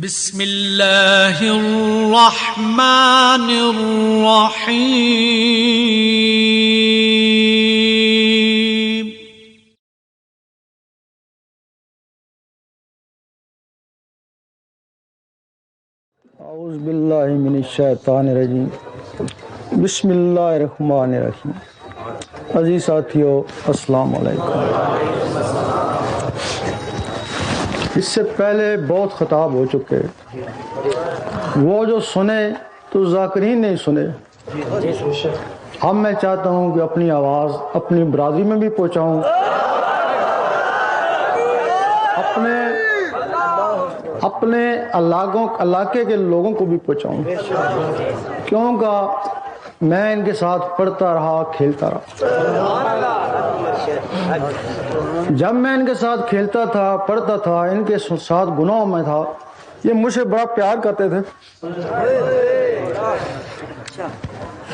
بسم اللہ الرحمن الرحیم اعوذ باللہ من الشیطان الرجیم بسم اللہ الرحمن الرحیم۔ عزیز ساتھیو، السلام علیکم۔ اس سے پہلے بہت خطاب ہو چکے، وہ جو سنے تو ذاکرین نہیں سنے۔ اب میں چاہتا ہوں کہ اپنی آواز اپنی برادری میں بھی پہنچاؤں، اپنے علاقے کے لوگوں کو بھی پہنچاؤں، کیونکہ میں ان کے ساتھ پڑھتا رہا، کھیلتا رہا۔ جب میں ان کے ساتھ کھیلتا تھا، پڑھتا تھا، ان کے ساتھ گناہوں میں تھا، یہ مجھ سے بڑا پیار کرتے تھے۔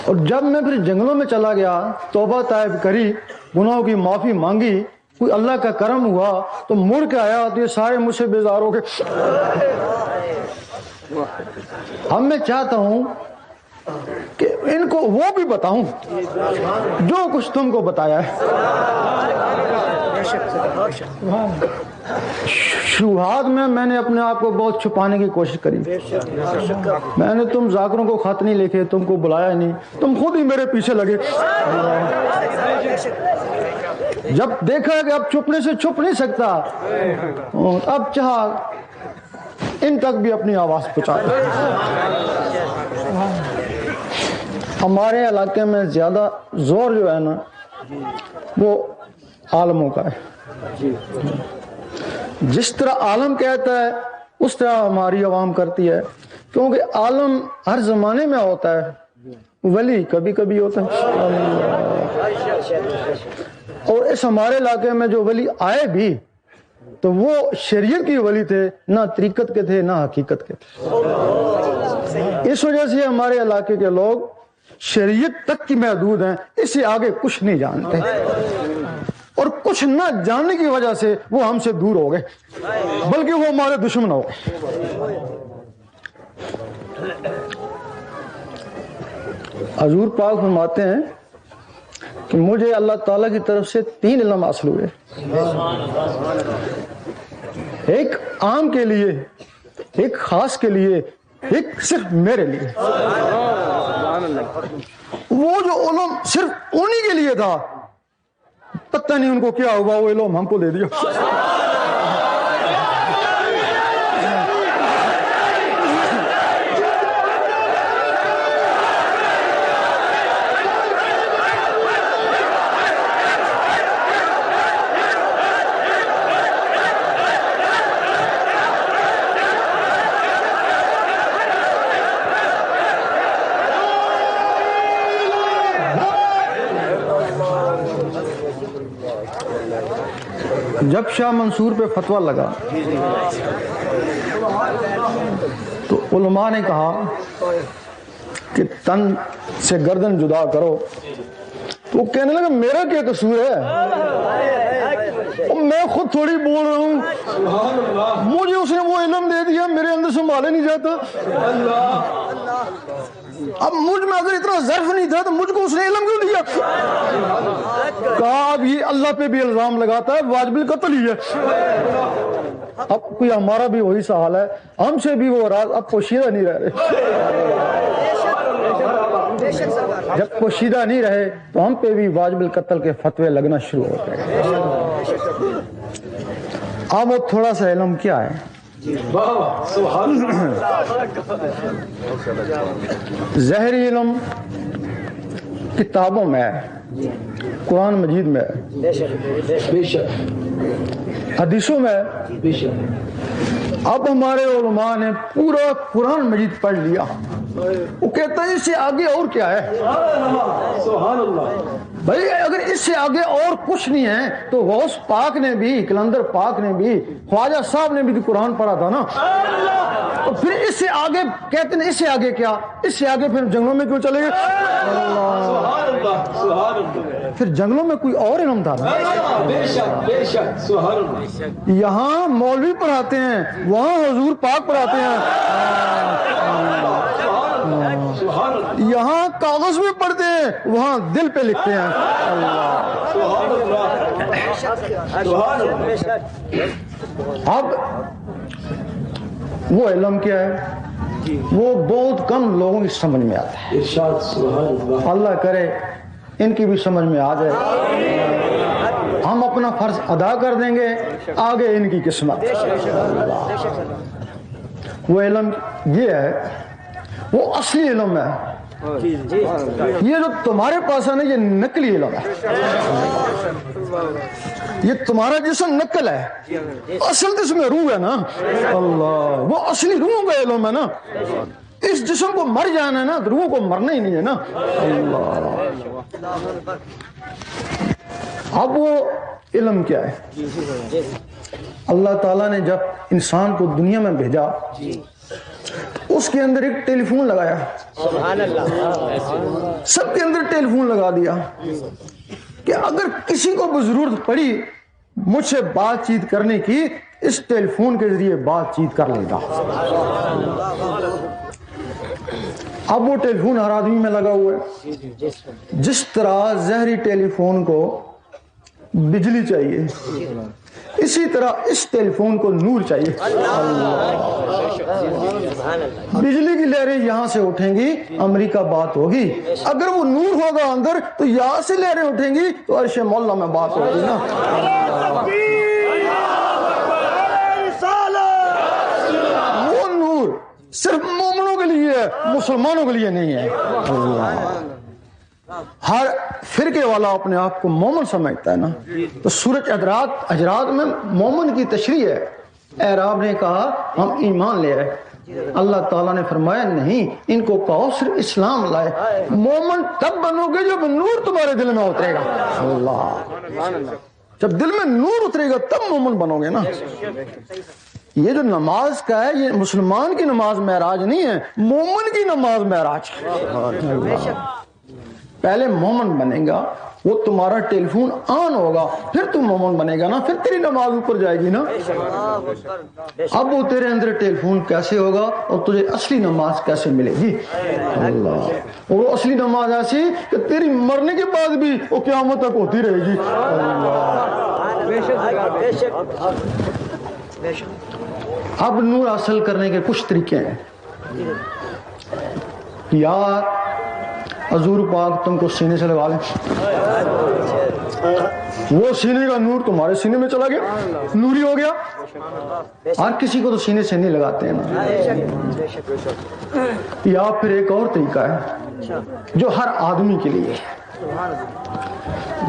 اور جب میں پھر جنگلوں میں چلا گیا، توبہ طائب کری، گناہوں کی معافی مانگی، کوئی اللہ کا کرم ہوا تو مڑ کے آیا تو یہ سارے مجھ سے بیزار ہو گئے۔ اب میں چاہتا ہوں کہ ان کو وہ بھی بتاؤں جو کچھ تم کو بتایا ہے۔ شروعات میں نے اپنے آپ کو بہت چھپانے کی کوشش کری۔ میں نے تم ذاکروں کو خط نہیں لکھے، تم کو بلایا نہیں، تم خود ہی میرے پیچھے لگے۔ جب دیکھا کہ اب چھپنے سے چھپ نہیں سکتا، اب چاہا ان تک بھی اپنی آواز پہنچا۔ ہمارے علاقے میں زیادہ زور جو ہے نا وہ عالموں کا ہے۔ جس طرح عالم کہتا ہے اس طرح ہماری عوام کرتی ہے، کیونکہ عالم ہر زمانے میں ہوتا ہے، ولی کبھی کبھی ہوتا ہے۔ اور اس ہمارے علاقے میں جو ولی آئے بھی تو وہ شریعت کی ولی تھے، نہ طریقت کے تھے نہ حقیقت کے تھے۔ اس وجہ سے ہمارے علاقے کے لوگ شریعت تک کی محدود ہیں، اس سے آگے کچھ نہیں جانتے، اور کچھ نہ جاننے کی وجہ سے وہ ہم سے دور ہو گئے، بلکہ وہ ہمارے دشمن ہو گئے۔ حضور پاک فرماتے ہیں کہ مجھے اللہ تعالیٰ کی طرف سے 3 علم حاصل ہوئے، ایک عام کے لیے، ایک خاص کے لیے، ایک صرف میرے لیے۔ وہ جو علم صرف انہی کے لیے تھا، پتہ نہیں ان کو کیا ہوا، وہ علم ہم کو دے دیا۔ جب شاہ منصور پہ فتویٰ لگا تو علماء نے کہا کہ تن سے گردن جدا کرو، تو وہ کہنے لگا میرا کیا قصور ہے، میں خود تھوڑی بول رہا ہوں، مجھے اس نے وہ علم دے دیا، میرے اندر سنبھالے نہیں جاتا۔ اب مجھ میں اگر اتنا ظرف نہیں تھا تو مجھ کو اس نے علم کیوں دیا؟ کہا اب یہ اللہ پہ بھی الزام لگاتا ہے، واجب القتل ہی ہے۔ اب کوئی ہمارا بھی وہی سا حال ہے، ہم سے بھی وہ راز اب پوشیدہ نہیں رہ رہے۔ جب پوشیدہ نہیں رہے تو ہم پہ بھی واجب القتل کے فتوے لگنا شروع ہوتے ہیں۔ اب وہ تھوڑا سا علم کیا ہے، ظاہری علم کتابوں میں ہے، قرآن مجید میں ہے، حدیثوں میں ہے۔ اب ہمارے علماء نے پورا قرآن مجید پڑھ لیا، وہ کہتا ہے اس سے آگے اور کیا ہے۔ بھائی اگر اس سے آگے اور کچھ نہیں ہے تو غوث پاک نے بھی، کلندر پاک نے بھی، خواجہ صاحب نے بھی تو قرآن پڑھا تھا نا. تو پھر اس سے آگے کہتے ہیں اس سے آگے کیا، اس سے آگے پھر جنگلوں میں کیوں چلے گئے؟ پھر جنگلوں میں کوئی اور علم تھا نا. یہاں مولوی پڑھاتے ہیں، وہاں حضور پاک پڑھاتے ہیں. یہاں کاغذ میں پڑھتے ہیں، وہاں دل پہ لکھتے ہیں. اب وہ علم کیا ہے، وہ بہت کم لوگوں کی سمجھ میں آتا ہے. اللہ کرے ان کی بھی سمجھ میں آ جائے، ہم اپنا فرض ادا کر دیں گے، آگے ان کی قسمت. وہ علم یہ ہے، وہ اصلی علم ہے. یہ جو تمہارے پاس ہے نا، یہ نقلی علم ہے. یہ تمہارا جسم نقل ہے، اصل جسم میں روح ہے نا. اللہ، وہ اصلی روح کا علم ہے نا. اس جسم کو مر جانا ہے نا، روح کو مرنا ہی نہیں ہے نا. اللہ، اب وہ علم کیا ہے؟ اللہ تعالیٰ نے جب انسان کو دنیا میں بھیجا، اس کے اندر ایک ٹیلی فون لگایا. سب کے اندر ٹیلی فون لگا دیا کہ اگر کسی کو ضرورت پڑی مجھ سے بات چیت کرنے کی، اس ٹیلی فون کے ذریعے بات چیت کر لے گا. اب وہ ٹیلی فون ہر آدمی میں لگا ہوا ہے. جس طرح زہری ٹیلی فون کو بجلی چاہیے، اسی طرح اس ٹیلی فون کو نور چاہیے. بجلی کی لہریں یہاں سے اٹھیں گی، امریکہ بات ہوگی. اگر وہ نور ہوگا اندر تو یہاں سے لہریں اٹھیں گی تو عرش مولا میں بات ہوگی نا. وہ نور صرف مومنوں کے لیے ہے، مسلمانوں کے لیے نہیں ہے. ہر فرقے والا اپنے آپ کو مومن سمجھتا ہے نا. تو سورۃ حجرات میں مومن کی تشریح ہے. اعراب نے کہا ہم ایمان لے آئے. اللہ تعالیٰ نے فرمایا نہیں، ان کو کہو صرف اسلام لائے. مومن تب بنو گے جب نور تمہارے دل میں اترے گا. اللہ، جب دل میں نور اترے گا تب مومن بنو گے نا. یہ جو نماز کا ہے، یہ مسلمان کی نماز معراج نہیں ہے، مومن کی نماز معراج. پہلے مومن بنے گا، وہ تمہارا ٹیلی فون آن ہوگا، پھر تم مومن بنے گا نا، پھر تیری نماز اوپر جائے گی نا. اب وہ تیرے اندر ٹیلی فون کیسے ہوگا اور تجھے اصلی نماز کیسے ملے گی؟ اللہ، اور وہ اصلی نماز ایسی کہ تیری مرنے کے بعد بھی وہ قیامت تک ہوتی رہے گی. اب نور حاصل کرنے کے کچھ طریقے ہیں. یا حضور پاک تم کو سینے سے لگا لیں، وہ سینے کا نور تمہارے سینے میں چلا گیا، نوری ہو گیا. ہر کسی کو تو سینے سے نہیں لگاتے ہیں نا. یا پھر ایک اور طریقہ ہے جو ہر آدمی کے لیے ہے.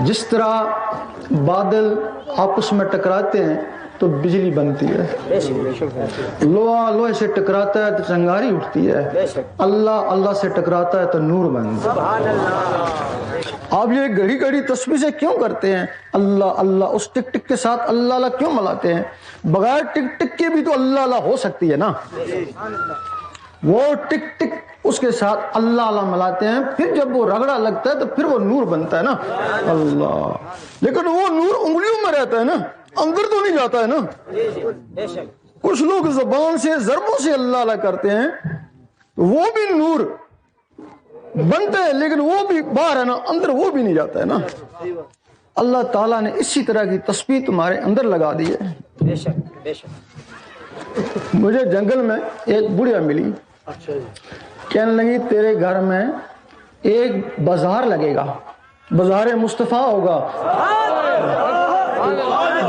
جس طرح بادل آپس میں ٹکراتے ہیں تو بجلی بنتی ہے، لوہا لوہے سے ٹکراتا ہے تو چنگاری اٹھتی ہے، اللہ اللہ سے ٹکراتا ہے تو نور بنتا ہے. آپ یہ گھڑی گھڑی تسبیح سے کیوں کرتے ہیں؟ اللہ اللہ، اس ٹک ٹک کے ساتھ اللہ اللہ کیوں ملاتے ہیں؟ بغیر ٹک ٹک کے بھی تو اللہ اللہ ہو سکتی ہے نا. وہ ٹک ٹک اس کے ساتھ اللہ اللہ ملاتے ہیں، پھر جب وہ رگڑا لگتا ہے تو پھر وہ نور بنتا ہے نا. اللہ، لیکن وہ نور انگلیوں میں رہتا ہے نا، اندر تو نہیں جاتا ہے نا. کچھ لوگ زبان سے ضربوں سے اللہ اللہ کرتے ہیں، وہ بھی نور بنتا ہے لیکن وہ بھی باہر ہے نا، اندر وہ بھی نہیں جاتا ہے نا. اللہ تعالیٰ نے اسی طرح کی تسبیح تمہارے اندر لگا دی ہے. مجھے جنگل میں ایک بڑھیا ملی، کہنے لگی تیرے گھر میں ایک بازار لگے گا، بازار مصطفیٰ ہوگا،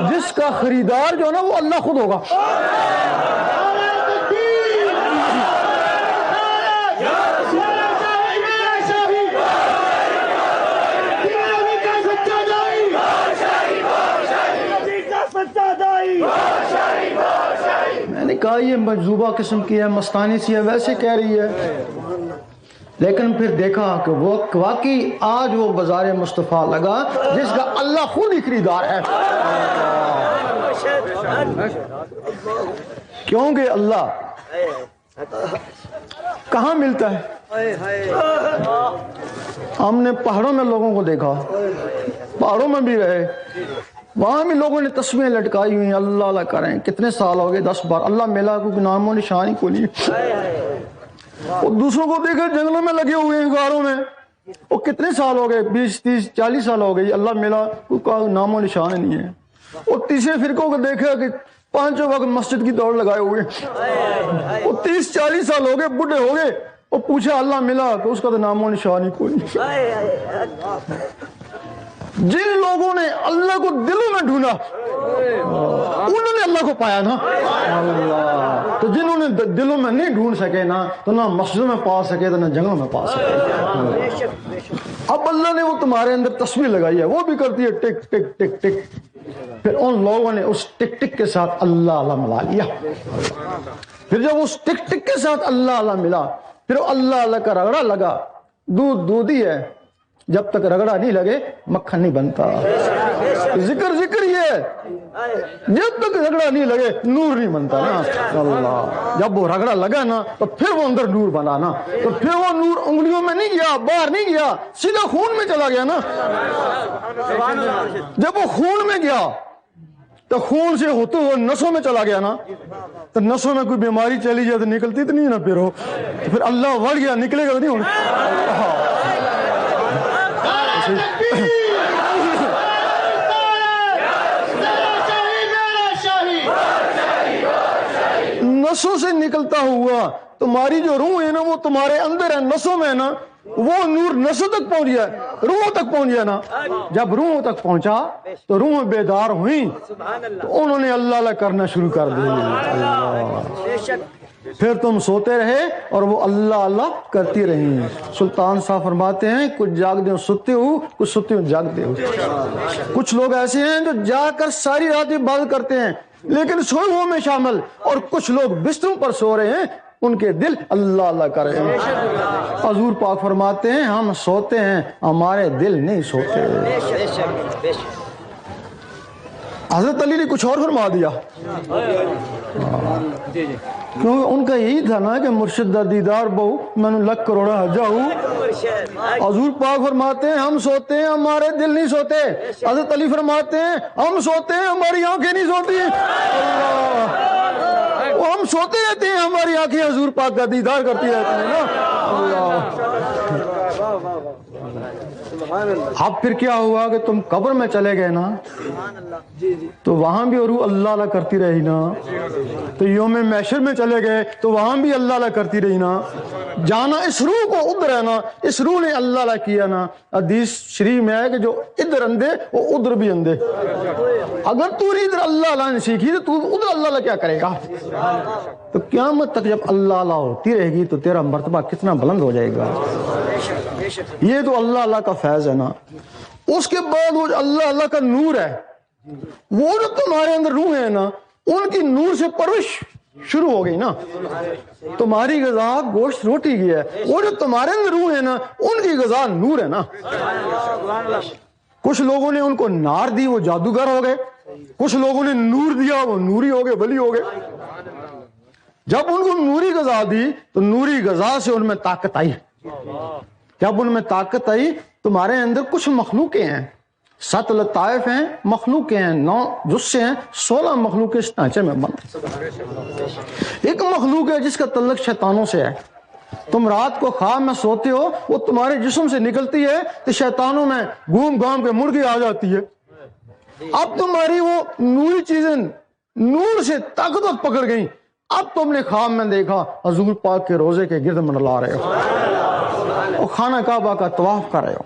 جس کا خریدار جو ہے نا وہ اللہ خود ہوگا. میں نے کہا یہ مجذوبہ قسم کی ہے، مستانی سی ہے، ویسے کہہ رہی ہے. لیکن پھر دیکھا کہ وہ واقعی آج وہ بازار مصطفیٰ لگا جس کا اللہ خود ہی خریدار ہے. کیونکہ اللہ کہاں ملتا ہے؟ ہم نے پہاڑوں میں لوگوں کو دیکھا، پہاڑوں میں بھی رہے، وہاں بھی لوگوں نے تسبیحیں لٹکائی ہوئی ہیں، اللہ اللہ کریں. کتنے سال ہو گئے؟ 10 بار. اللہ ملا کو نام و نشان ہی کو نہیں. اور دوسروں کو دیکھا جنگلوں میں لگے ہوئے ہیں، غاروں میں، وہ کتنے سال ہو گئے؟ 20 30 40 سال ہو گئی. اللہ ملا کو نام و نشان ہی نہیں ہے. اور تیسرے فرقوں کو دیکھا کہ 5 وقت مسجد کی دوڑ لگائے ہوئے، وہ 30 40 سال ہو گئے، بوڑھے ہو گئے. اور پوچھا اللہ ملا تو اس کا تو نام و نشان ہی کوئی نہیں. جن لوگوں نے اللہ کو دلوں میں ڈھونڈا انہوں نے اللہ کو پایا نا. اللہ تو جنہوں نے دلوں میں نہیں ڈھونڈ سکے نا تو نہ مسجدوں میں پا سکے تو نہ جنگلوں میں پا سکے. اب اللہ نے وہ تمہارے اندر تصویر لگائی ہے، وہ بھی کرتی ہے ٹک ٹک ٹک ٹک. پھر ان لوگوں نے اس ٹک ٹک کے ساتھ اللہ اللہ ملا لیا. پھر جب اس ٹک ٹک کے ساتھ اللہ اللہ ملا، پھر اللہ اللہ کا رگڑا لگا. دودھ دودھ ہی ہے، جب تک رگڑا نہیں لگے مکھن نہیں بنتا. ذکر ذکر ہی ہے، جب تک رگڑا نہیں لگے نور نہیں بنتا نا. اللہ جب وہ رگڑا لگا نا تو پھر وہ اندر نور بنا نا. تو پھر وہ نور انگلیوں میں نہیں گیا، باہر نہیں گیا، سیدھا خون میں چلا گیا نا. جب وہ خون میں گیا تو خون سے ہوتے ہوئے نسوں میں چلا گیا نا. تو نسوں میں کوئی بیماری چلی جائے تو نکلتی تو نہیں نا. پھر اللہ وڑ گیا، نکلے گا تو نہیں ہونا. نسوں سے نکلتا ہوا تمہاری جو روح ہے نا وہ تمہارے اندر ہے، نسوں میں ہے نا. وہ نور نسوں تک پہنچ گیا، روحوں تک پہنچ گیا نا. جب روحوں تک پہنچا تو روحیں بیدار ہوئیں تو انہوں نے اللہ اللہ کرنا شروع کر دیا. پھر تم سوتے رہے اور وہ اللہ اللہ کرتی رہی. سلطان صاحب فرماتے ہیں کچھ جاگتے ہو سوتے ہو، کچھ سوتے ہو جاگتے ہو. کچھ لوگ ایسے ہیں جو جا کر ساری رات عبادت کرتے ہیں لیکن سوئے ہوئے میں شامل، اور کچھ لوگ بستروں پر سو رہے ہیں، ان کے دل اللہ اللہ کر رہے ہیں. حضور پاک فرماتے ہیں ہم سوتے ہیں، ہمارے دل نہیں سوتے. حضرت علی نے کچھ اور فرما دیا، کیونکہ ان کا یہی تھا نا کہ مرشد دا دیدار بہو میں نے لکھ کروڑا حجا ہوں. حضور پاک فرماتے ہیں ہم سوتے ہیں، ہمارے دل نہیں سوتے. حضرت علی فرماتے ہیں ہم سوتے ہیں، ہماری آنکھیں نہیں سوتی. وہ ہم سوتے رہتے ہیں، ہماری آنکھیں حضور پاک کا دیدار کرتی رہتی ہیں نا. اب پھر کیا ہوا کہ تم قبر میں چلے گئے نا تو وہاں بھی روح اللہ اللہ کرتی رہی نا. تو یوم محشر میں چلے گئے تو وہاں بھی اللہ اللہ کرتی رہی نا. جانا اس روح کو ادھر ہے نا، اس روح نے اللہ اللہ کیا نا. حدیث شریف میں ہے کہ جو ادھر اندھے وہ ادھر بھی اندھے. اگر تو ادھر اللہ اللہ نے سیکھی تو ادھر اللہ اللہ کیا کرے گا. تو قیامت تک جب اللہ اللہ ہوتی رہے گی تو تیرا مرتبہ کتنا بلند ہو جائے گا. یہ تو اللہ اللہ کا فیض ہے نا. اس کے بعد وہ اللہ اللہ کا نور ہے، وہ جو تمہارے اندر روح ہے نا ان کی نور سے پرورش شروع ہو گئی نا. تمہاری غذا گوشت روٹی کی ہے، وہ جو تمہارے اندر روح ہے نا ان کی غذا نور ہے نا. کچھ لوگوں نے ان کو نار دی، وہ جادوگر ہو گئے. کچھ لوگوں نے نور دیا، وہ نوری ہو گئے، ولی ہو گئے. جب ان کو نوری غذا دی تو نوری غذا سے ان میں طاقت آئی. جب ان میں طاقت آئی تمہارے اندر کچھ مخلوقیں ہیں، 7 لطائف ہیں، مخلوقیں ہیں، 9 جزء ہیں، 16 مخلوقیں اس ڈھانچے میں بند. ایک مخلوق ہے جس کا تعلق شیطانوں سے ہے. تم رات کو خواب میں سوتے ہو، وہ تمہارے جسم سے نکلتی ہے تو شیطانوں میں گھوم گھام کے مرغی آ جاتی ہے. اب تمہاری وہ نوری چیزیں نور سے طاقت پکڑ گئی. اب تم نے خواب میں دیکھا حضور پاک کے روزے کے گرد منڈلا رہے ہو اور خانہ کعبہ کا طواف کر رہے ہو.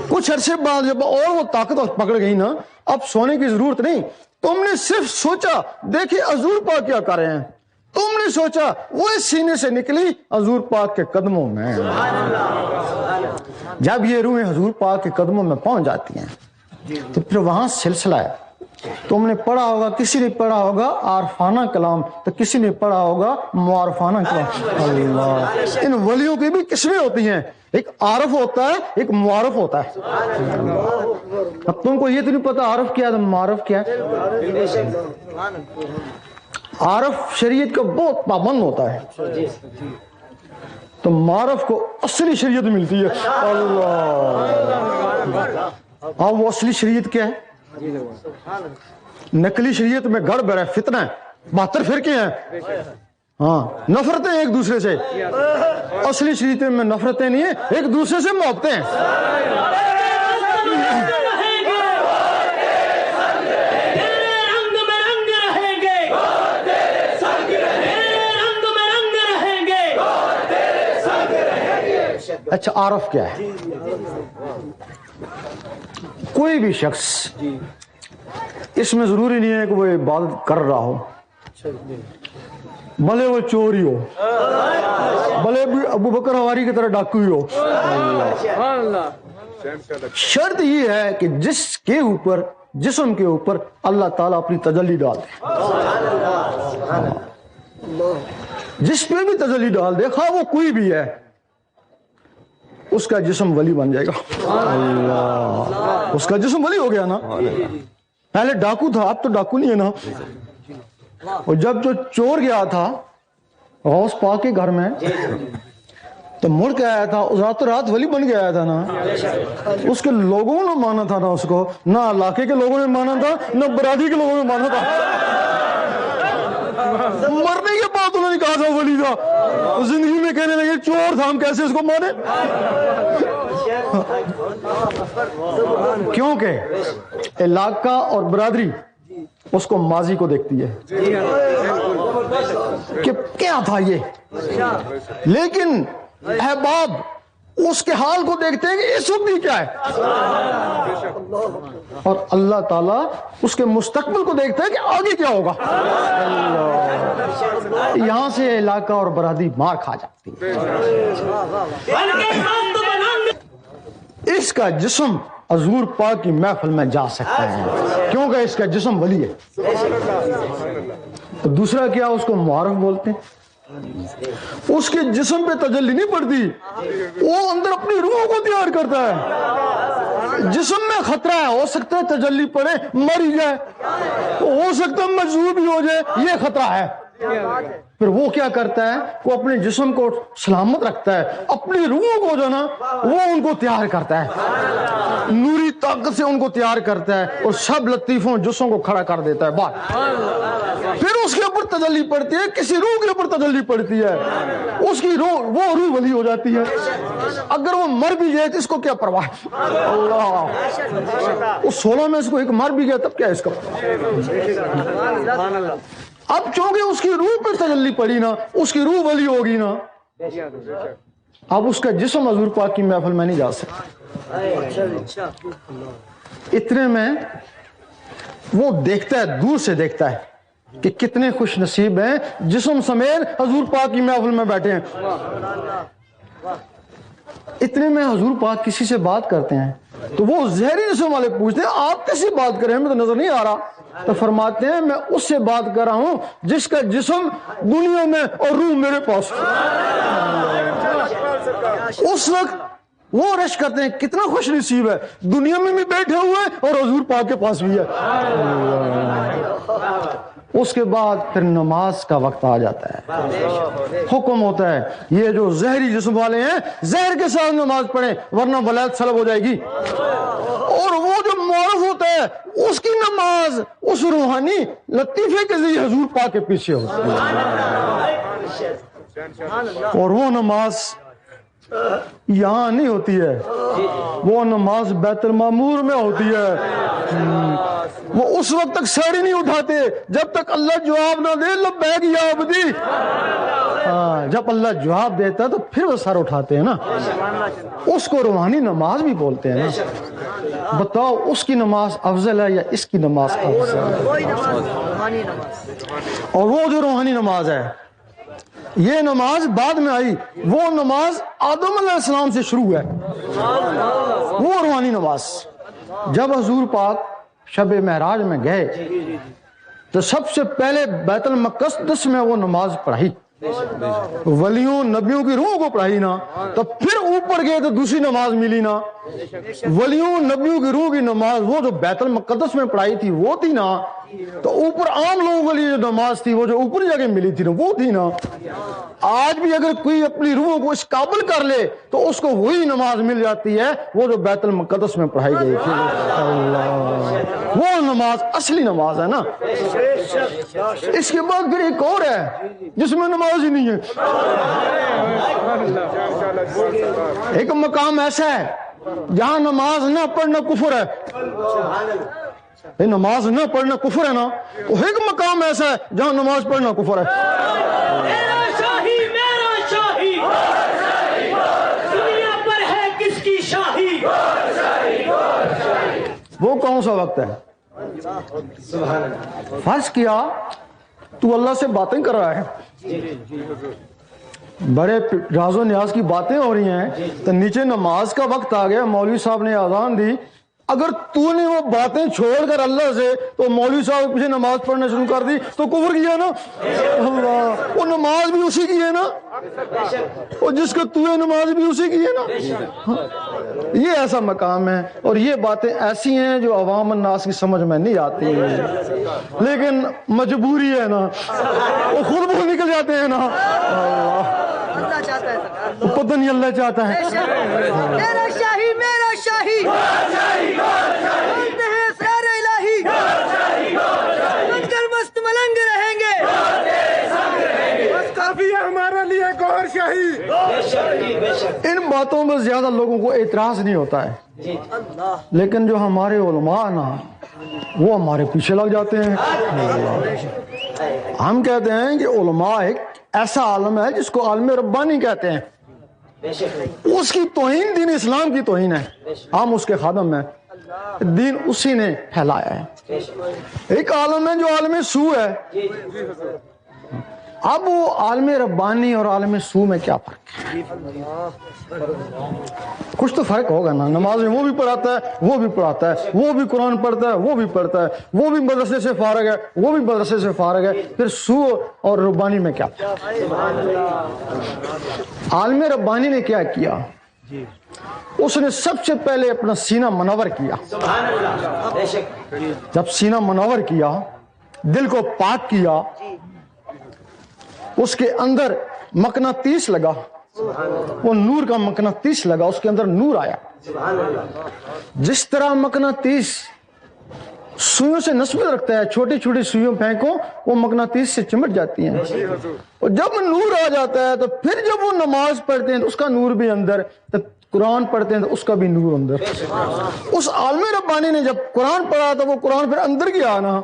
کچھ عرصے بعد جب اور وہ طاقت پکڑ گئی نا، اب سونے کی ضرورت نہیں. تم نے صرف سوچا دیکھیں حضور پاک کیا کر رہے ہیں. تم نے سوچا وہ اس سینے سے نکلی حضور پاک کے قدموں میں. جب یہ روحیں حضور پاک کے قدموں میں پہنچ جاتی ہیں تو پھر وہاں سلسلہ ہے. تم نے پڑھا ہوگا, کسی نے پڑھا ہوگا عارفانہ کلام, تو کسی نے پڑھا ہوگا معارفانہ کلام. اللہ, ان ولیوں کی بھی قسمیں ہوتی ہیں, ایک عارف ہوتا ہے, ایک معارف ہوتا ہے. اب تم کو یہ تو نہیں پتا عارف کیا ہے معارف کیا ہے. عارف شریعت کا بہت پابند ہوتا ہے, تو معارف کو اصلی شریعت ملتی ہے. اللہ, اب وہ اصلی شریعت کیا ہے؟ نقلی شریعت میں گڑ بڑھ ہے, فتنہ ہے, 72 فرقے ہیں, ہاں نفرتیں ایک دوسرے سے. اصلی شریعت میں نفرتیں نہیں ہیں, ایک دوسرے سے محبتیں ہیں. اچھا عارف کیا ہے؟ کوئی بھی شخص, اس میں ضروری نہیں ہے کہ وہ عبادت کر رہا ہو, بھلے وہ چور ہی ہو, بھلے بھی ابو بکر حواری کی طرح ڈاکو ہی ہو. شرط یہ ہے کہ جس کے اوپر, جسم کے اوپر اللہ تعالیٰ اپنی تجلی ڈال دے. جس پہ بھی تجلی ڈال دے, خواہ وہ کوئی بھی ہے, اس کا جسم ولی بن جائے گا. اللہ, اس کا جسم ولی ہو گیا نا. پہلے ڈاکو تھا, اب تو ڈاکو نہیں ہے نا. اور جب جو چور گیا تھا غوث پاک کے گھر میں, تو مڑ کے آیا تھا, اس رات رات ولی بن کے آیا تھا نا. اس کے لوگوں نے مانا تھا نا اس کو, نہ علاقے کے لوگوں نے مانا تھا, نہ برادری کے لوگوں نے مانا تھا. مرنے کے بعد انہوں نے کہا تھا ولی تھا, زندگی میں کہنے لگے چور تھا, ہم کیسے اس کو مانے. کیونکہ علاقہ اور برادری اس کو ماضی کو دیکھتی ہے کہ کیا تھا یہ, لیکن احباب اس کے حال کو دیکھتے ہیں کہ اس وقت بھی کیا ہے, اور اللہ تعالیٰ اس کے مستقبل کو دیکھتا ہے کہ آگے کیا ہوگا. یہاں سے علاقہ اور برادری مار کھا جاتی ہے. اس کا جسم حضور پاک کی محفل میں جا سکتا ہے کیونکہ اس کا جسم ولی ہے. تو دوسرا کیا, اس کو معارف بولتے ہیں. اس کے جسم پہ تجلی نہیں پڑتی, وہ اندر اپنی روح کو تیار کرتا ہے. جسم میں خطرہ ہے, ہو سکتا ہے تجلی پڑے مر ہی جائے, ہو سکتا ہے مجذوب بھی ہو جائے, یہ خطرہ ہے. پھر وہ کیا کرتا ہے, وہ اپنے جسم کو سلامت رکھتا ہے, اپنی روحوں کو جو نا وہ ان کو تیار کرتا ہے, نوری طاقت سے ان کو تیار کرتا ہے, اور سب لطیفوں جسموں کو کھڑا کر دیتا ہے. بات پھر اس کے اوپر تجلی پڑتی ہے, کسی روح کے اوپر تجلی پڑتی ہے, اس کی روح, وہ روح ولی ہو جاتی ہے. اگر وہ مر بھی جائے تو اس کو کیا پرواہ. اللہ, اس 16 میں اس کو ایک مر بھی گیا تب کیا اس کا. اب چونکہ اس کی روح پہ تجلی پڑی نا, اس کی روح ولی ہوگی نا, اب اس کا جسم حضور پاک کی محفل میں نہیں جا سکتا. اتنے میں وہ دیکھتا ہے, دور سے دیکھتا ہے کہ کتنے خوش نصیب ہیں جسم سمیت حضور پاک کی محفل میں بیٹھے ہیں. اتنے میں حضور پاک کسی سے بات کرتے ہیں, تو وہ زہری جسم والے پوچھتے ہیں آپ کیسی بات کر رہے ہیں, ہمیں تو نظر نہیں آ رہا. تو فرماتے ہیں میں اس سے بات کر رہا ہوں جس کا جسم دنیا میں اور روح میرے پاس. اس وقت وہ رش کرتے ہیں کتنا خوش نصیب ہے, دنیا میں بھی بیٹھے ہوئے اور حضور پاک کے پاس بھی ہے. اس کے بعد پھر نماز کا وقت آ جاتا ہے. حکم ہوتا ہے یہ جو زہری جسم والے ہیں زہر کے ساتھ نماز پڑھیں ورنہ ولایت سلب ہو جائے گی. اور وہ جو معرف ہوتا ہے اس کی نماز اس روحانی لطیفے کے ذریعے حضور پاک کے پیچھے ہوتی ہے. اور وہ نماز یہاں نہیں ہوتی ہے, وہ نماز بیت المعمور میں ہوتی ہے. وہ اس وقت تک سر ہی نہیں اٹھاتے جب تک اللہ جواب نہ دے لبیک یا عبدی. جب اللہ جواب دیتا تو پھر وہ سر اٹھاتے ہیں نا. اس کو روحانی نماز بھی بولتے ہیں نا. بتاؤ اس کی نماز افضل ہے یا اس کی نماز افضل ہے؟ اور وہ جو روحانی نماز ہے یہ نماز بعد میں آئی, وہ نماز آدم علیہ السلام سے شروع ہے. وہ روحانی نماز جب حضور پاک شب معراج میں گئے تو سب سے پہلے بیت المقدس میں وہ نماز پڑھائی، ولیوں نبیوں کی روح کو پڑھائی نا، تو پھر اوپر گئے تو دوسری نماز ملی نا، ولیوں نبیوں کی روح کی نماز وہ جو بیت المقدس میں پڑھائی تھی وہ تھی نا، تو اوپر عام لوگوں کے لیے جو نماز تھی وہ جو اوپر جگہ ملی تھی نا وہ تھی نا۔ آج بھی اگر کوئی اپنی روحوں کو اس قابل کر لے تو اس کو وہی نماز مل جاتی ہے وہ جو بیت المقدس میں پڑھائی گئی تھی۔ اللہ، وہ نماز اصلی نماز ہے نا۔ اس کے بعد پھر ایک اور ہے جس میں نماز ہی نہیں ہے۔ ایک مقام ایسا ہے جہاں نماز نہ پڑھنا کفر ہے، نماز نہ پڑھنا کفر ہے نا، وہ ایک مقام ایسا ہے جہاں نماز پڑھنا کفر ہے۔ میرا شاہی دنیا پر ہے کس کی شاہی؟ وہ کون سا وقت ہے؟ فرض کیا تو اللہ سے باتیں کر رہا ہے، بڑے راز و نیاز کی باتیں ہو رہی ہیں، تو نیچے نماز کا وقت آ گیا، مولوی صاحب نے اذان دی، اگر تو نے وہ باتیں چھوڑ کر اللہ سے تو مولوی صاحب کے پیچھے نماز پڑھنا شروع کر دی تو کفر کیا نا۔ اللہ، وہ نماز بھی اسی کی ہے نا، اور جس کا تو ہے نماز بھی اسی کی ہے نا۔ یہ ایسا مقام ہے، اور یہ باتیں ایسی ہیں جو عوام الناس کی سمجھ میں نہیں آتی ہیں، لیکن مجبوری ہے نا، وہ خود بہت نکل جاتے ہیں نا۔ اللہ چاہتا ہے سرکار، پتہ نہیں اللہ چاہتا ہے۔ میرا شاہی میرا شاہی بولتے ہیں اسرار الہی، بن کر مست ملنگ رہیں گے، بس کافی ہے ہمارے لیے گوہر شاہی۔ ان باتوں میں زیادہ لوگوں کو اعتراض نہیں ہوتا ہے، لیکن جو ہمارے علماء نا وہ ہمارے پیچھے لگ جاتے ہیں۔ ہم کہتے ہیں کہ علماء ایک ایسا عالم ہے جس کو عالم ربانی کہتے ہیں، اس کی توہین دین اسلام کی توہین ہے، ہم اس کے خادم ہیں، دین اسی نے پھیلایا ہے۔ ایک عالم ہے جو عالم سو ہے، اب وہ عالم ربانی اور عالم سو میں کیا فرق ہے؟ کچھ تو فرق ہوگا نا، نماز میں وہ بھی پڑھاتا ہے وہ بھی پڑھاتا ہے، وہ بھی قرآن پڑھتا ہے وہ بھی پڑھتا ہے، وہ بھی مدرسے سے فارغ ہے وہ بھی مدرسے سے فارغ ہے، پھر سو اور ربانی میں کیا؟ عالم ربانی نے کیا کیا؟ اس نے سب سے پہلے اپنا سینہ منور کیا، جب سینہ منور کیا، دل کو پاک کیا، اس کے اندر مقناطیس لگا، وہ نور کا مقناطیس لگا، اس کے اندر نور آیا۔ جس طرح مقناطیس سوئیوں سے نسبت رکھتا ہے، چھوٹی چھوٹی سوئیوں پھینکو وہ مقناطیس سے چمٹ جاتی ہیں، اور جب نور آ جاتا ہے تو پھر جب وہ نماز پڑھتے ہیں تو اس کا نور بھی اندر، تو قرآن پڑھتے ہیں تو اس کا بھی نور اندر۔ اس عالم ربانی نے جب قرآن پڑھا تو وہ قرآن پھر اندر گیا نا۔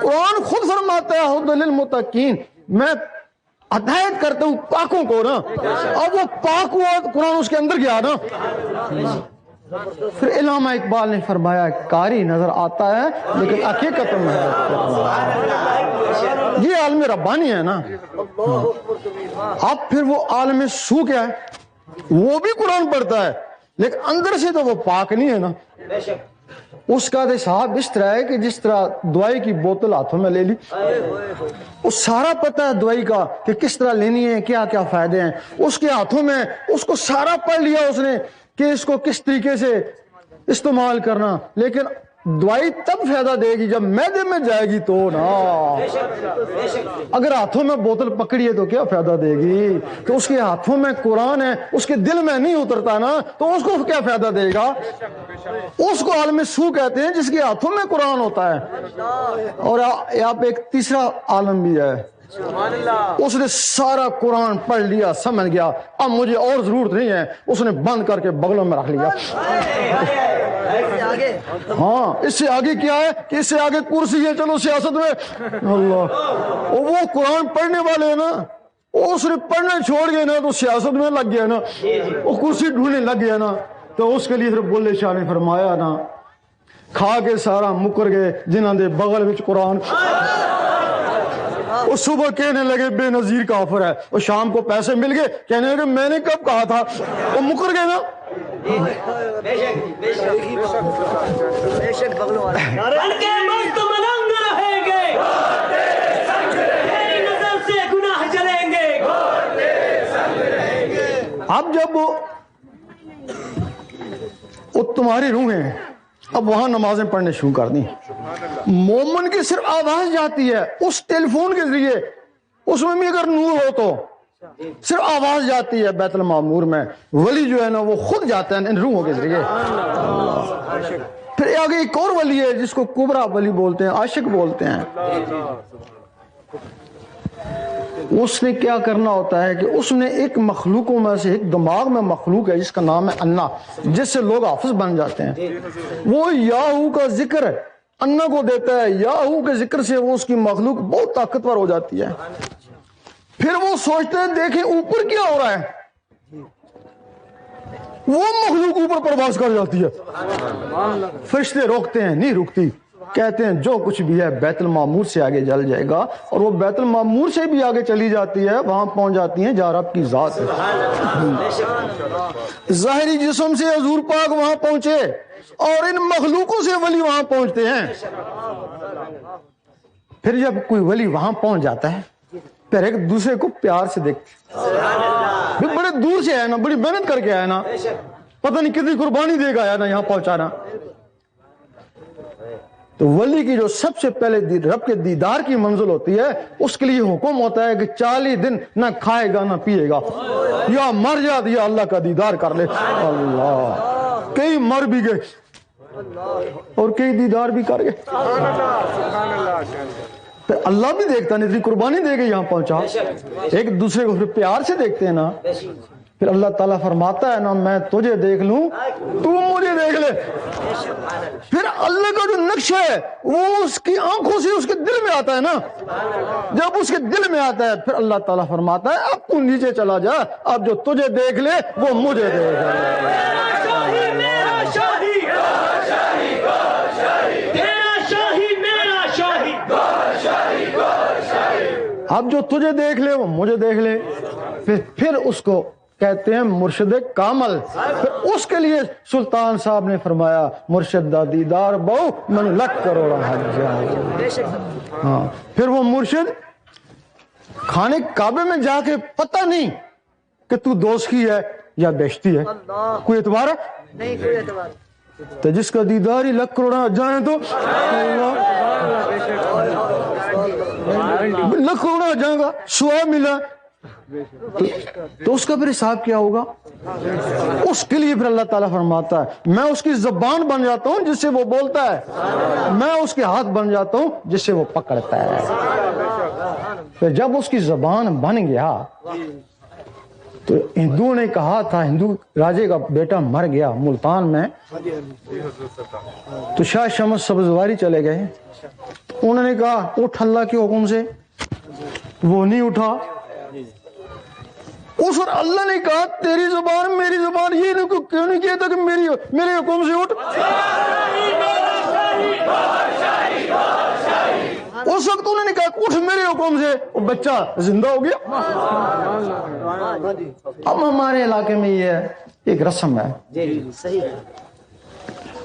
قرآن خود فرماتا ہے ہدی للمتقین، میں ہدایت کرتا ہوں پاکوں کو نا، اب وہ پاک ہوا تو قرآن اس کے اندر گیا نا۔ پھر علامہ اقبال نے فرمایا قاری نظر آتا ہے لیکن حقیقت میں یہ عالم ربانی ہے نا۔ اب پھر وہ عالم سو کیا ہے؟ وہ بھی قرآن پڑھتا ہے لیکن اندر سے تو وہ پاک نہیں ہے نا۔ اس کا حساب اس طرح ہے کہ جس طرح دوائی کی بوتل ہاتھوں میں لے لی، اس سارا پتہ ہے دوائی کا کہ کس طرح لینی ہے، کیا کیا فائدے ہیں، اس کے ہاتھوں میں اس کو سارا پڑھ لیا اس نے کہ اس کو کس طریقے سے استعمال کرنا، لیکن دوائی تب فائدہ دے گی جب معدے میں جائے گی تو نا۔ اگر ہاتھوں میں بوتل پکڑی ہے تو کیا فائدہ دے گی؟ تو اس کے ہاتھوں میں قرآن ہے، اس کے دل میں نہیں اترتا نا، تو اس کو کیا فائدہ دے گا؟ اس کو عالم سو کہتے ہیں جس کے ہاتھوں میں قرآن ہوتا ہے۔ اور یہاں پہ ایک تیسرا عالم بھی ہے، اس نے سارا قرآن پڑھ لیا، سمجھ گیا اب مجھے اور ضرورت نہیں ہے، اس نے بند کر کے بغلوں میں رکھ لیا۔ ہاں، اس سے آگے کیا ہے کہ اس سے آگے کرسی ہے، چلو سیاست میں اللہ۔ وہ قرآن پڑھنے والے ہیں نا، اس نے پڑھنے چھوڑ گئے نا تو سیاست میں لگ گیا نا، وہ کرسی ڈھونڈنے لگ گیا نا، تو اس کے لیے پھر بلے شاہ نے فرمایا نا کھا کے سارا مکر گئے جنہاں دے بغل وچ قرآن۔ اور صبح کہنے لگے بے نظیر کا آفر ہے، اور شام کو پیسے مل گئے، کہنے لگے میں نے کب کہا تھا، وہ مکر گئے نا۔ بن کے مست ملنگ رہیں گے، تیری نظر سے گناہ جلیں گے۔ اب جب وہ تمہاری روح ہیں، اب وہاں نمازیں پڑھنے شروع کر دیں، مومن کی صرف آواز جاتی ہے اس ٹیلی فون کے ذریعے، اس میں بھی اگر نور ہو تو صرف آواز جاتی ہے بیت المعمور میں، ولی جو ہے نا وہ خود جاتا ہے ان روحوں کے ذریعے۔ پھر آگے ایک اور ولی ہے جس کو کبرا ولی بولتے ہیں، عاشق بولتے ہیں۔ اس نے کیا کرنا ہوتا ہے کہ اس نے ایک مخلوقوں میں سے ایک دماغ میں مخلوق ہے جس کا نام ہے انا، جس سے لوگ حافظ بن جاتے ہیں۔ وہ یاہو کا ذکر انا کو دیتا ہے، یاہو کے ذکر سے وہ اس کی مخلوق بہت طاقتور ہو جاتی ہے۔ پھر وہ سوچتے ہیں دیکھیں اوپر کیا ہو رہا ہے، وہ مخلوق اوپر پرواز کر جاتی ہے، فرشتے روکتے ہیں، نہیں رکتی، کہتے ہیں جو کچھ بھی ہے بیت المعمور سے آگے جل جائے گا، اور وہ بیت المعمور سے بھی آگے چلی جاتی ہے، وہاں پہنچ جاتی ہیں جہاں رب کی ذات ہے۔ ظاہری جسم سے حضور پاک وہاں پہنچے اور ان مخلوقوں سے ولی وہاں پہنچتے ہیں۔ پھر جب کوئی ولی وہاں پہنچ جاتا ہے پھر ایک دوسرے کو پیار سے دیکھتے، بڑے دور سے آیا نا، بڑی محنت کر کے آیا نا، پتہ نہیں کتنی قربانی دے گا آیا نا یہاں پہنچانا۔ تو ولی کی جو سب سے پہلے رب کے دیدار کی منزل ہوتی ہے، اس کے لیے حکم ہوتا ہے کہ 40 دن نہ کھائے گا نہ پیے گا، یا مر جات یا اللہ کا دیدار کر لے۔ اللہ، کئی مر بھی گئے اور کئی دیدار بھی کر گئے۔ پھر اللہ بھی دیکھتا نہیں، اتنی قربانی دے کے یہاں پہنچا، ایک دوسرے کو پھر پیار سے دیکھتے ہیں نا، پھر اللہ تعالیٰ فرماتا ہے نا میں تجھے دیکھ لوں تو مجھے دیکھ لے۔ پھر اللہ کا جو نقشہ ہے وہ اس کی آنکھوں سے اس کے دل میں آتا ہے نا، جب اس کے دل میں آتا ہے پھر اللہ تعالیٰ فرماتا ہے اب تو نیچے چلا جا، اب جو تجھے دیکھ لے وہ مجھے دیکھ لے۔ اب جو تجھے دیکھ لے وہ مجھے دیکھ لے۔ پھر اس کو کہتے ہیں مرشد کامل۔ پھر اس کے لیے سلطان صاحب نے فرمایا مرشد دا دیدار بہو من لک کروڑا حج جائے۔ ہاں، پھر وہ مرشد خانے کعبے میں جا کے پتہ نہیں کہ تو دوست کی ہے یا بیشتی ہے، کوئی اعتبار ہے نہیں، کوئی اعتبار تو جس کا دیدار ہی لک کروڑا حج جائیں تو لکھ کروڑا جائے گا، سواب ملا تو اس کا پھر حساب کیا ہوگا؟ اس کے لیے پھر اللہ تعالیٰ فرماتا ہے میں اس کی زبان بن جاتا ہوں جس سے وہ بولتا ہے، میں اس کے ہاتھ بن جاتا ہوں جس سے وہ پکڑتا ہے۔ پھر جب اس کی زبان بن گیا تو ہندوؤں نے کہا تھا، ہندو راجے کا بیٹا مر گیا ملتان میں، تو شاہ شمس سبزواری چلے گئے، انہوں نے کہا اٹھ اللہ کے حکم سے، وہ نہیں اٹھا۔ اس وقت اللہ نے کہا تیری زبان میری زبان، یہ کیوں نہیں کیا تھا کہ میرے حکم سے اٹھ؟ اس وقت انہوں نے کہا اٹھ میرے حکم سے، وہ بچہ زندہ ہو گیا۔ اب ہمارے علاقے میں یہ ایک رسم ہے،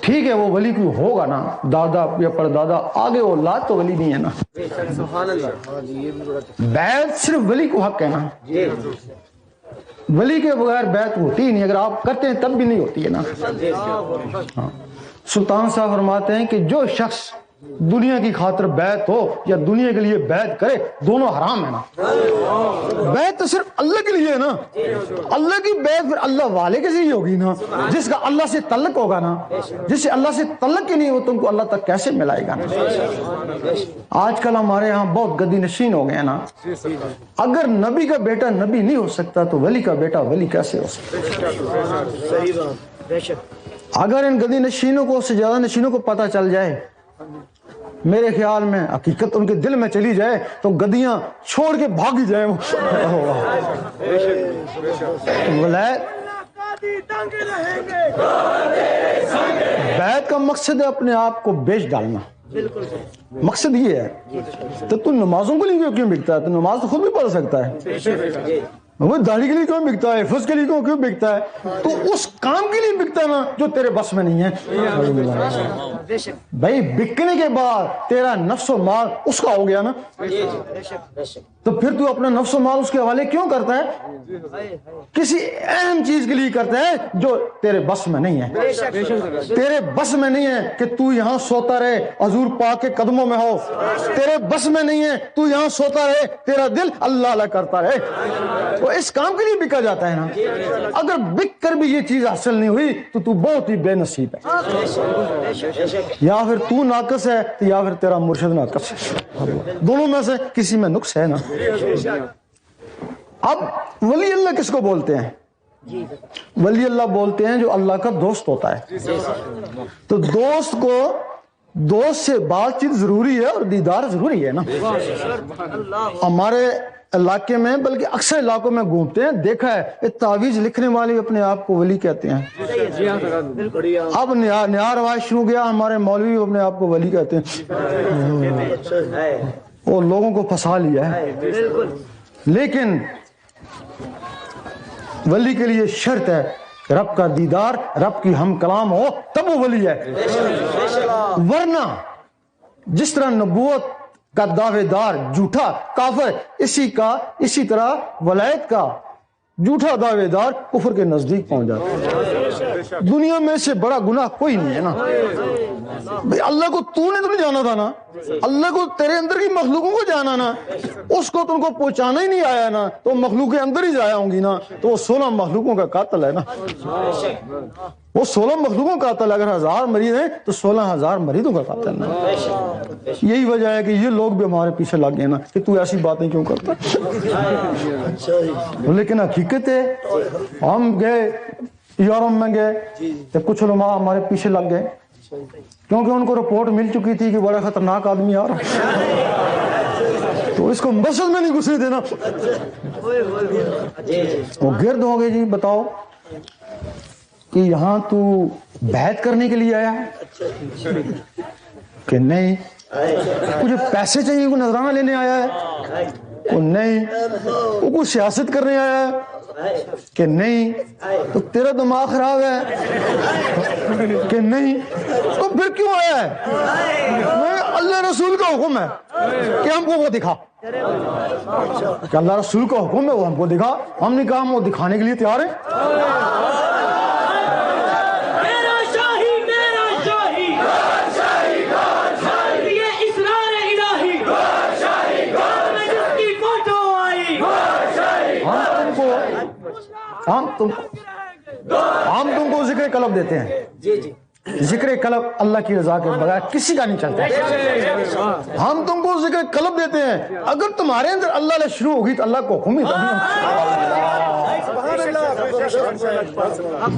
ٹھیک ہے وہ ولی کوئی ہوگا نا، دادا یا پردادا، آگے اولاد تو ولی نہیں ہے نا، بیعت صرف ولی کو حق ہے نا، ولی کے بغیر بیعت ہوتی ہی نہیں، اگر آپ کرتے ہیں تب بھی نہیں ہوتی ہے نا۔ ہاں، سلطان صاحب فرماتے ہیں کہ جو شخص دنیا کی خاطر بیعت ہو یا دنیا کے لیے بیعت کرے دونوں حرام ہے نا۔ بیعت تو صرف اللہ کے لیے ہے نا، اللہ کی بیعت پھر اللہ والے کے ذریعے ہوگی نا، جس کا اللہ سے تعلق ہوگا نا، جس سے اللہ سے تعلق ہی نہیں ہو تم کو اللہ تک کیسے ملائے گا؟ آج کل ہمارے ہاں بہت گدی نشین ہو گئے نا، اگر نبی کا بیٹا نبی نہیں ہو سکتا تو ولی کا بیٹا ولی کیسے ہو سکتا؟ اگر ان گدی نشینوں کو سے زیادہ نشینوں کو پتہ چل جائے، میرے خیال میں حقیقت ان کے دل میں چلی جائے تو گدیاں چھوڑ کے بھاگی جائیں۔ بیعت کا مقصد ہے اپنے آپ کو بیچ ڈالنا، مقصد یہ ہے. تو تو نمازوں کے لیے کیوں بکتا ہے؟ تو نماز تو خود بھی پڑھ سکتا ہے. وہ داڑھی کے لیے کیوں بکتا ہے؟ حفظ کے لیے کیوں بکتا ہے؟ تو اس کام کے لیے بکتا ہے نا جو تیرے بس میں نہیں ہے. بھائی بکنے کے بعد تیرا نفس و مال اس کا ہو گیا نا, تو پھر تو اپنا نفس و مال اس کے حوالے کیوں کرتا ہے؟ کسی اہم چیز کے لیے کرتا ہے جو تیرے بس میں نہیں ہے. تیرے بس میں نہیں ہے کہ تو یہاں سوتا رہے حضور پاک کے قدموں میں ہو. تیرے بس میں نہیں ہے تو یہاں سوتا رہے تیرا دل اللہ اللہ کرتا رہے. تو اس کام کے لیے بکا جاتا ہے نا. اگر بک کر بھی یہ چیز حاصل نہیں ہوئی تو بہت ہی بے نصیب ہے. یا پھر تو ناقص ہے یا پھر تیرا مرشد ناقص ہے. دونوں میں سے کسی میں نقص ہے نا. اب ولی اللہ کس کو بولتے ہیں؟ ولی اللہ بولتے ہیں جو اللہ کا دوست ہوتا ہے. تو دوست سے بات چیت ضروری ہے اور دیدار ضروری ہے نا. ہمارے علاقے میں بلکہ اکثر علاقوں میں گھومتے ہیں, دیکھا ہے تعویذ لکھنے والے اپنے آپ کو ولی کہتے ہیں. اب نیا رواج شروع گیا, ہمارے مولوی اپنے آپ کو ولی کہتے ہیں. وہ لوگوں کو پھنسا لیا ہے. لیکن ولی کے لیے شرط ہے رب کا دیدار, رب کی ہم کلام ہو تب وہ ولی ہے. ورنہ جس طرح نبوت کا دعوے دار جھوٹا کافر, اسی طرح ولایت کا جھوٹا دعوے دار کفر کے نزدیک پہنچ جاتا ہے. دنیا میں سے بڑا گناہ کوئی نہیں ہے نا. بھئی اللہ کو تو نے تو نہیں جانا تھا نا, اللہ کو تیرے اندر کی مخلوقوں کو جانا نا, اس کو تم کو پہنچانا ہی نہیں آیا نا, تو مخلوق کے اندر ہی جایا ہوں گی نا, تو وہ 16 مخلوقوں کا قاتل ہے نا. وہ 16 مخلوقوں کا قاتل, اگر 1000 مریض ہیں تو 16,000 مریضوں کا قاتل ہے. یہی وجہ ہے کہ یہ لوگ بھی ہمارے پیچھے لگ گئے نا کہ تو ایسی باتیں کیوں کرتا. لیکن حقیقت ہے ہم گئے یورپ میں گئے تو کچھ علماء ہمارے پیچھے لگ گئے کیونکہ ان کو رپورٹ مل چکی تھی کہ بڑا خطرناک آدمی آ رہا ہے, تو اس کو مسجد میں نہیں گھسنے دینا. وہ گرد ہو گئے, جی بتاؤ کہ یہاں تو بیعت کرنے کے لیے آیا ہے کہ نہیں, کچھ پیسے چاہیے, کوئی نذرانہ لینے آیا ہے کہ نہیں, وہ کوئی سیاست کرنے آیا ہے کہ نہیں, تو تیرا دماغ خراب ہے کہ نہیں, تو پھر کیوں آیا ہے؟ اللہ رسول کا حکم ہے کہ ہم کو وہ دکھا, کہ اللہ رسول کا حکم ہے وہ ہم کو دکھا. ہم نے کہا ہم وہ دکھانے کے لیے تیار ہیں. ہم تم کو ذکر قلب دیتے ہیں. ذکر قلب اللہ کی رضا کے بغیر کسی کا نہیں چلتا. ہم تم کو ذکر قلب دیتے ہیں, اگر تمہارے اندر اللہ نے شروع ہوگی تو اللہ کو حکم ہی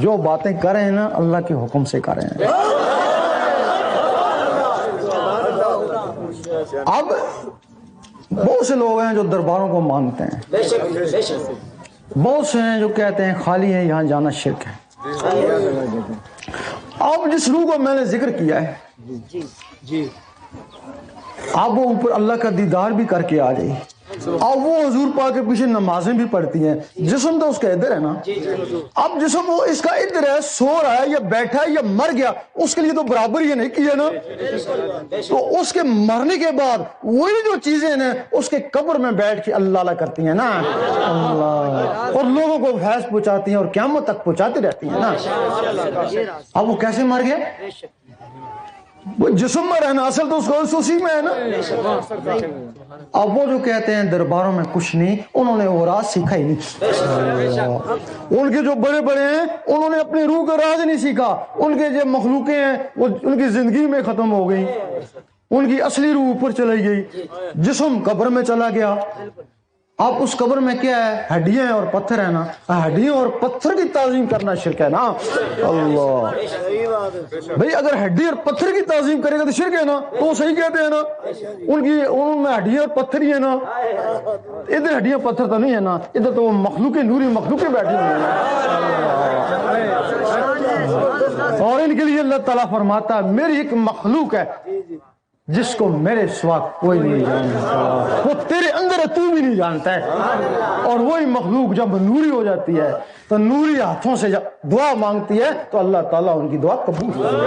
جو باتیں کر رہے ہیں نا اللہ کے حکم سے کر رہے ہیں. اب بہت سے لوگ ہیں جو درباروں کو مانتے ہیں, بہت سے ہیں جو کہتے ہیں خالی ہے یہاں جانا شرک ہے. اب جس روح کو میں نے ذکر کیا ہے اب وہ اوپر اللہ کا دیدار بھی کر کے آ جائے, اب وہ حضور پاک کے پیچھے نمازیں بھی پڑھتی ہیں. جسم تو اس کا ادھر ہے نا, اب جسم وہ اس کا ادھر ہے, سو رہا ہے یا بیٹھا ہے یا مر گیا, اس کے لیے تو برابر یہ نہیں کیا نا. تو اس کے مرنے کے بعد وہی جو چیزیں نا اس کے قبر میں بیٹھ کے اللہ اللہ کرتی ہیں نا اللہ, اور لوگوں کو فیض پہنچاتی ہیں اور قیامت تک پہنچاتی رہتی ہیں نا. اب وہ کیسے مر گیا؟ وہ جسم میں رہنا, اصل تو اس کو اسی میں ہے نا. اب وہ جو کہتے ہیں درباروں میں کچھ نہیں, انہوں نے وہ راز سیکھا ہی نہیں. ان کے جو بڑے بڑے ہیں انہوں نے اپنی روح کا راز نہیں سیکھا. ان کے جو مخلوقیں ہیں وہ ان کی زندگی میں ختم ہو گئی, ان کی اصلی روح اوپر چلی گئی, جسم قبر میں چلا گیا. اب اس قبر میں کیا ہے؟ ہڈیاں اور پتھر ہے نا. ہڈیوں اور پتھر کی تعظیم کرنا شرک ہے نا. اللہ بھئی اگر ہڈی اور پتھر کی تعظیم کرے گا تو شرک ہے نا, تو وہ صحیح کہتے ہیں نا. ان میں ہڈیاں اور پتھر ہی ہے نا, ادھر ہڈیاں پتھر تو نہیں ہے نا, ادھر تو وہ مخلوقیں نوری مخلوقیں بیٹھی ہوئی ہیں. اور ان کے لیے اللہ تعالیٰ فرماتا ہے میری ایک مخلوق ہے جس کو میرے سوا کوئی نہیں جانتا، وہ تیرے اندر ہے تو بھی نہیں جانتا ہے۔ اور وہی مخلوق جب نوری ہو جاتی ہے تو نوری ہاتھوں سے جب دعا مانگتی ہے تو اللہ تعالیٰ ان کی دعا قبول کرتا ہے۔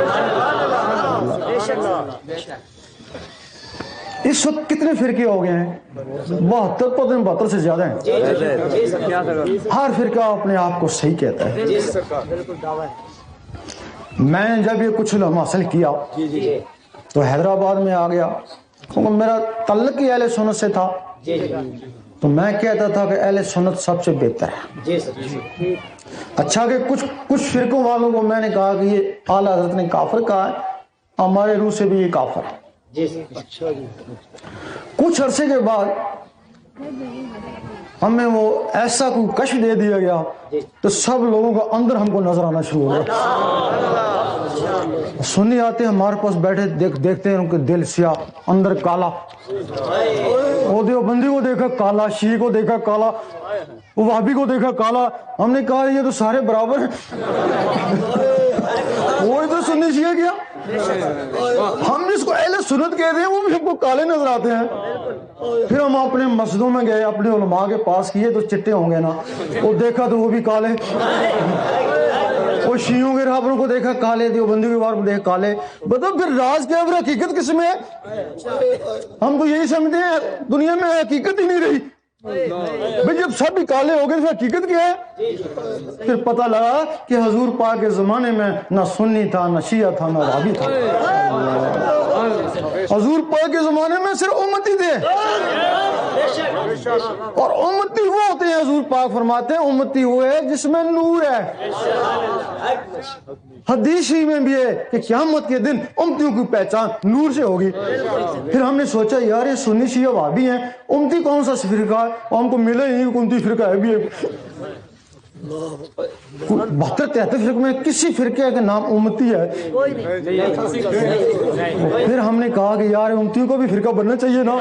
اس وقت کتنے فرقے ہو گئے ہیں؟ 72 سے زیادہ ہیں۔ ہر فرقہ اپنے آپ کو صحیح کہتا ہے۔ میں نے جب یہ کچھ علم حاصل کیا تو حیدرآباد میں آ گیا، کیونکہ میرا تعلق ہی اہل سنت سے تھا، تو میں کہتا تھا کہ اہل سنت سب سے بہتر ہے۔ اچھا کہ کچھ فرقوں والوں کو میں نے کہا کہ یہ اعلیٰ حضرت نے کافر کہا ہے، ہمارے روح سے بھی یہ کافر ہے۔ کچھ عرصے کے بعد ہمیں وہ ایسا کوئی کشف دے دیا گیا تو سب لوگوں کا اندر ہم کو نظر آنا شروع ہو گیا۔ سنی آتے ہیں ہمارے پاس بیٹھے، دیکھتے ہیں ان کے دل سیاہ، اندر کالا۔ وہ دیوبندی کو دیکھا کالا، شیعہ کو دیکھا کالا، وہابی کو دیکھا کالا۔ ہم نے کہا یہ تو سارے برابر ہیں، وہی تو سنی شیعہ کیا، ہم جس کو اہل سنت کہتے ہیں وہ بھی ہم کو کالے نظر آتے ہیں۔ پھر ہم اپنے مسجدوں میں گئے، اپنے علماء کے پاس کیے تو چٹے ہوں گے نا، وہ دیکھا تو وہ بھی کالے، وہ شیعوں کے رہبروں کو دیکھا کالے، دیوبندی کے بارے میں دیکھا کالے۔ بتاؤ پھر راز کیا، پھر حقیقت کس میں ہے؟ ہم تو یہی سمجھتے ہیں دنیا میں حقیقت ہی نہیں رہی بھئی، جب سب بھی کالے ہو گئے پھر حقیقت کیا ہے؟ پھر پتہ لگا کہ حضور پاک کے زمانے میں نہ سنی تھا، نہ شیعہ تھا، نہ وہابی تھا۔ حضور پاک کے زمانے میں صرف امتی تھے، اور امتی وہ ہوتے ہیں، حضور پاک فرماتے ہیں امتی وہ ہے جس میں نور ہے۔ حدیث ہی میں بھی ہے کہ قیامت کے دن امتیوں کی پہچان نور سے ہوگی۔ پھر ہم نے سوچا یار یہ سنی شیعہ وہابی ہیں، امتی کون سا فرقہ ہے؟ ہم کو ملے ہی نہیں امتی فرقہ ہے بھی ہے۔ 72-73 فرقے میں کسی فرقے کا نام امتی ہے؟ پھر ہم نے کہا کہ یار امتیوں کو بھی فرقہ بننا چاہیے نا۔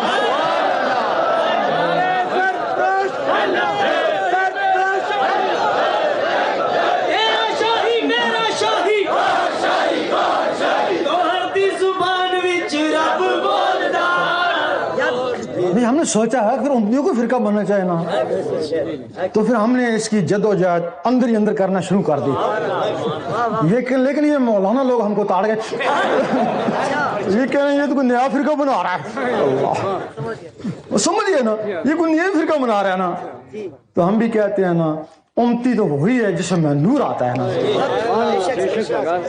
ہم نے سوچا ہے پھر امتیوں کو فرقہ بننا چاہیے نا، تو پھر ہم نے اس کی جد و جہد اندر ہی اندر کرنا شروع کر دی۔ لیکن یہ مولانا لوگ ہم کو تاڑ گئے، یہ کہہ رہے ہیں یہ تو کوئی نیا فرقہ بنا رہا ہے، سمجھئے نا، یہ کوئی نیا فرقہ بنا رہا ہے نا۔ تو ہم بھی کہتے ہیں نا امتی تو وہی ہے جس میں نور آتا ہے نا۔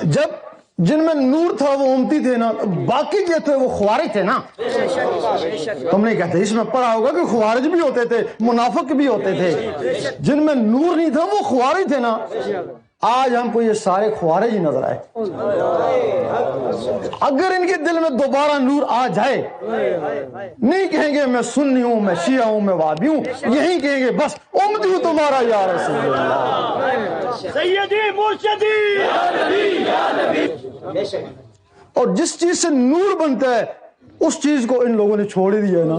جب جن میں نور تھا وہ امتی تھے نا، باقی جو تھے وہ خوارج تھے نا۔ تم نہیں کہتے، اس میں پڑھا ہوگا کہ خوارج بھی ہوتے تھے، منافق بھی ہوتے تھے، جن میں نور نہیں تھا وہ خوارج تھے نا۔ آج ہم کو یہ سارے خوارج ہی نظر آئے۔ اگر ان کے دل میں دوبارہ نور آ جائے، نہیں کہیں گے میں سنی ہوں، میں شیعہ ہوں، میں وہابی ہوں، یہی کہیں گے بس امتی ہوں تمہارا یا رسول اللہ، سیدی مرشدی یا نبی یا نبی۔ اور جس چیز سے نور بنتا ہے اس چیز کو ان لوگوں نے چھوڑ ہی دیا ہے نا۔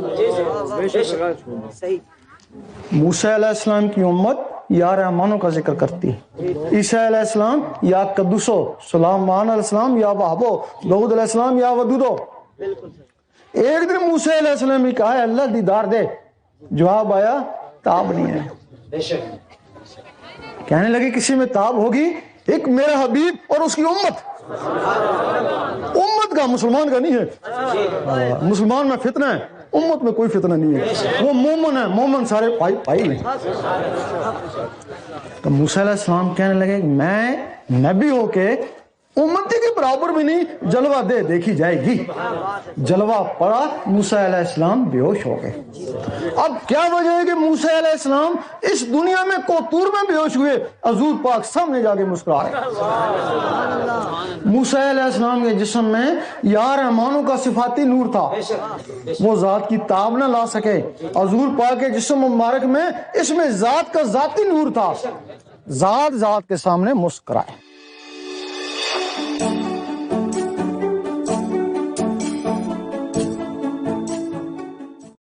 موسیٰ علیہ السلام کی امت یا رحمانوں کا ذکر کرتی ہے، عیسیٰ علیہ السلام یا قدوسو، سلیمان علیہ السلام یا وہابو، داؤد علیہ السلام یا ودودو۔ ایک دن موسیٰ علیہ السلام نے کہا ہے اللہ دیدار دے، جواب آیا تاب نہیں ہے۔ کہنے لگے کسی میں تاب ہوگی، ایک میرا حبیب اور اس کی امت کا، مسلمان کا نہیں ہے۔ مسلمان میں فتنہ ہے، امت میں کوئی فتنہ نہیں ہے، وہ مومن ہے، مومن سارے پائی ہیں۔ تو موسیٰ علیہ السلام کہنے لگے میں نبی ہو کے امتی کے برابر بھی نہیں، جلوہ دے دیکھی جائے گی۔ جلوہ پڑا، موسیٰ علیہ السلام بے ہوش ہو گئے۔ اب کیا وجہ ہے کہ موسیٰ علیہ السلام اس دنیا میں کوتور میں بے ہوش ہوئے، حضور پاک سامنے جا کے مسکرا رہے۔ موسیٰ علیہ السلام کے جسم میں یا رحمانوں کا صفاتی نور تھا، وہ ذات کی تاب نہ لا سکے۔ حضور پاک کے جسم مبارک میں اس میں ذات کا ذاتی نور تھا، ذات کے سامنے مسکرائے۔